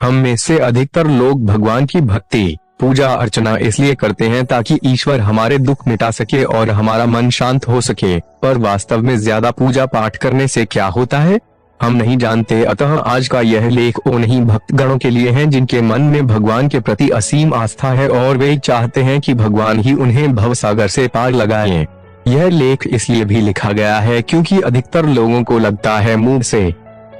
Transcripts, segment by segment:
हम में से अधिकतर लोग भगवान की भक्ति पूजा अर्चना इसलिए करते हैं ताकि ईश्वर हमारे दुख मिटा सके और हमारा मन शांत हो सके, पर वास्तव में ज्यादा पूजा पाठ करने से क्या होता है हम नहीं जानते। अतः आज का यह लेख उन्हीं भक्तगणों के लिए है जिनके मन में भगवान के प्रति असीम आस्था है और वे चाहते हैं कि भगवान ही उन्हें भवसागर से पार लगाएं। यह लेख इसलिए भी लिखा गया है क्योंकि अधिकतर लोगों को लगता है मुंह से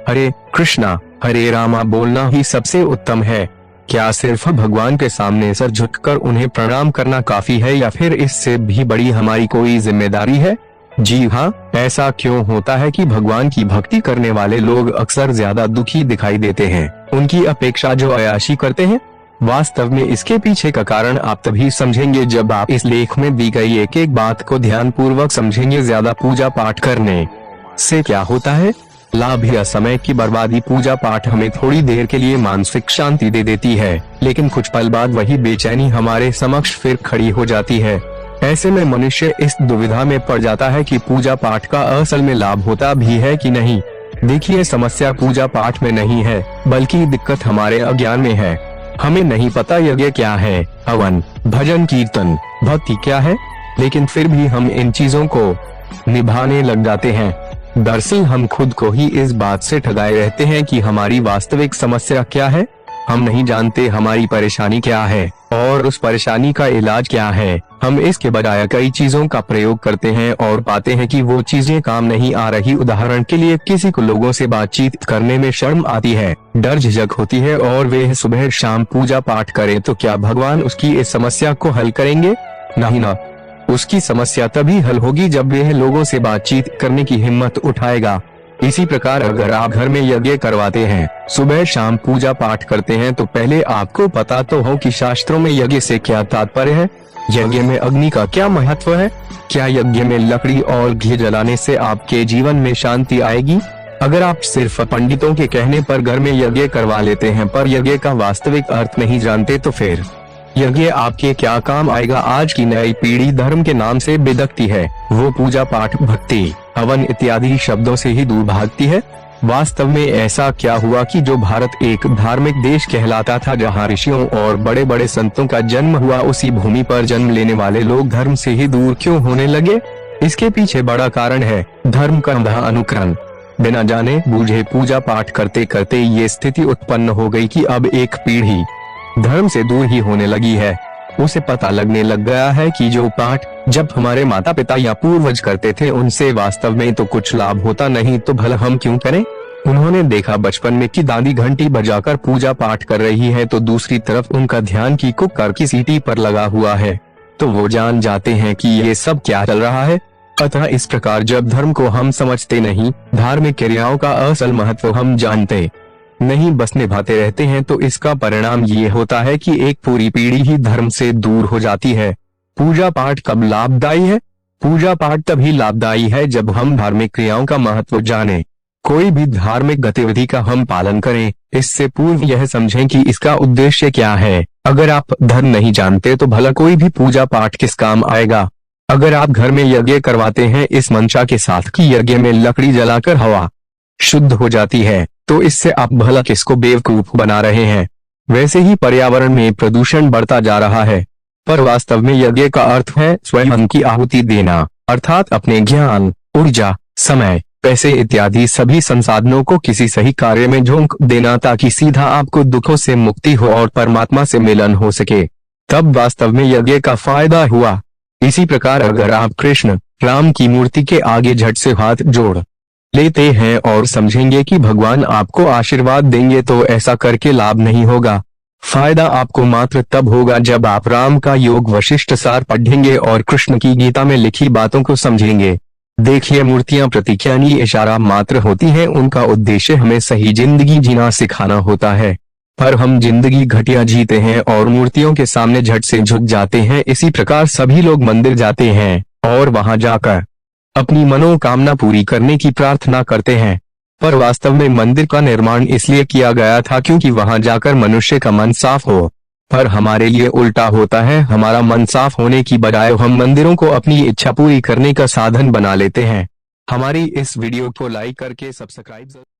हरे कृष्णा हरे रामा बोलना ही सबसे उत्तम है। क्या सिर्फ भगवान के सामने सर झुककर उन्हें प्रणाम करना काफी है या फिर इससे भी बड़ी हमारी कोई जिम्मेदारी है? जी हाँ, ऐसा क्यों होता है कि भगवान की भक्ति करने वाले लोग अक्सर ज्यादा दुखी दिखाई देते हैं उनकी अपेक्षा जो अय्याशी करते हैं? वास्तव में इसके पीछे का कारण आप तभी समझेंगे जब आप इस लेख में दी गई एक एक बात को ध्यान पूर्वक समझेंगे। ज्यादा पूजा पाठ करने से क्या होता है? लाभ या समय की बर्बादी। पूजा पाठ हमें थोड़ी देर के लिए मानसिक शांति दे देती है, लेकिन कुछ पल बाद वही बेचैनी हमारे समक्ष फिर खड़ी हो जाती है। ऐसे में मनुष्य इस दुविधा में पड़ जाता है कि पूजा पाठ का असल में लाभ होता भी है कि नहीं। देखिए, समस्या पूजा पाठ में नहीं है, बल्कि दिक्कत हमारे अज्ञान में है। हमें नहीं पता यज्ञ क्या है, हवन, भजन, कीर्तन, भक्ति क्या है, लेकिन फिर भी हम इन चीजों को निभाने लग जाते हैं। दरअसल हम खुद को ही इस बात से ठगाए रहते हैं कि हमारी वास्तविक समस्या क्या है। हम नहीं जानते हमारी परेशानी क्या है और उस परेशानी का इलाज क्या है। हम इसके बजाय कई चीजों का प्रयोग करते हैं और पाते हैं कि वो चीजें काम नहीं आ रही। उदाहरण के लिए, किसी को लोगों से बातचीत करने में शर्म आती है, डर झिझक होती है और वे सुबह शाम पूजा पाठ करें तो क्या भगवान उसकी इस समस्या को हल करेंगे? नहीं ना। उसकी समस्या तभी हल होगी जब वह लोगों से बातचीत करने की हिम्मत उठाएगा। इसी प्रकार अगर आप घर में यज्ञ करवाते हैं, सुबह शाम पूजा पाठ करते हैं, तो पहले आपको पता तो हो कि शास्त्रों में यज्ञ से क्या तात्पर्य है। यज्ञ में अग्नि का क्या महत्व है? क्या यज्ञ में लकड़ी और घी जलाने से आपके जीवन में शांति आएगी? अगर आप सिर्फ पंडितों के कहने पर घर में यज्ञ करवा लेते हैं पर यज्ञ का वास्तविक अर्थ नहीं जानते तो फिर यज्ञ आपके क्या काम आएगा? आज की नई पीढ़ी धर्म के नाम से बिदकती है। वो पूजा पाठ, भक्ति, हवन इत्यादि शब्दों से ही दूर भागती है। वास्तव में ऐसा क्या हुआ कि जो भारत एक धार्मिक देश कहलाता था, जहाँ ऋषियों और बड़े बड़े संतों का जन्म हुआ, उसी भूमि पर जन्म लेने वाले लोग धर्म से ही दूर क्यों होने लगे? इसके पीछे बड़ा कारण है धर्म का अंधा अनुकरण। बिना जाने बूझे पूजा पाठ करते करते ये स्थिति उत्पन्न हो गई कि अब एक पीढ़ी धर्म से दूर ही होने लगी है। उसे पता लगने लग गया है कि जो पाठ जब हमारे माता पिता या पूर्वज करते थे उनसे वास्तव में तो कुछ लाभ होता नहीं, तो भला हम क्यों करें? उन्होंने देखा बचपन में कि दादी घंटी बजाकर पूजा पाठ कर रही है तो दूसरी तरफ उनका ध्यान की कुकर की सीटी पर लगा हुआ है, तो वो जान जाते हैं कि ये सब क्या चल रहा है। अतः इस प्रकार जब धर्म को हम समझते नहीं, धार्मिक क्रियाओं का असल महत्व हम जानते नहीं, बस निभाते रहते हैं, तो इसका परिणाम ये होता है कि एक पूरी पीढ़ी ही धर्म से दूर हो जाती है। पूजा पाठ कब लाभदायी है? पूजा पाठ तभी लाभदायी है जब हम धार्मिक क्रियाओं का महत्व जानें। कोई भी धार्मिक गतिविधि का हम पालन करें, इससे पूर्व यह समझें कि इसका उद्देश्य क्या है। अगर आप धर्म नहीं जानते तो भला कोई भी पूजा पाठ किस काम आएगा? अगर आप घर में यज्ञ करवाते हैं इस मंशा के साथ कि यज्ञ में लकड़ी जलाकर हवा शुद्ध हो जाती है, तो इससे आप भला किसको बेवकूफ बना रहे हैं? वैसे ही पर्यावरण में प्रदूषण बढ़ता जा रहा है, पर वास्तव में यज्ञ का अर्थ है स्वयं की आहुति देना, अर्थात अपने ज्ञान, ऊर्जा, समय, पैसे इत्यादि सभी संसाधनों को किसी सही कार्य में झोंक देना, ताकि सीधा आपको दुखों से मुक्ति हो और परमात्मा से मिलन हो सके। तब वास्तव में यज्ञ का फायदा हुआ। इसी प्रकार अगर आप कृष्ण राम की मूर्ति के आगे झट से हाथ जोड़ लेते हैं और समझेंगे कि भगवान आपको आशीर्वाद देंगे, तो ऐसा करके लाभ नहीं होगा। फायदा आपको मात्र तब होगा जब आप राम का योग वशिष्ठ सार पढ़ेंगे और कृष्ण की गीता में लिखी बातों को समझेंगे। देखिए, मूर्तियां प्रतीक यानी इशारा मात्र होती हैं, उनका उद्देश्य हमें सही जिंदगी जीना सिखाना होता है, पर हम जिंदगी घटिया जीते हैं और मूर्तियों के सामने झट से झुक जाते हैं। इसी प्रकार सभी लोग मंदिर जाते हैं और वहां जाकर अपनी मनोकामना पूरी करने की प्रार्थना करते हैं, पर वास्तव में मंदिर का निर्माण इसलिए किया गया था क्योंकि वहां जाकर मनुष्य का मन साफ हो, पर हमारे लिए उल्टा होता है। हमारा मन साफ होने की बजाय हम मंदिरों को अपनी इच्छा पूरी करने का साधन बना लेते हैं। हमारी इस वीडियो को लाइक करके सब्सक्राइब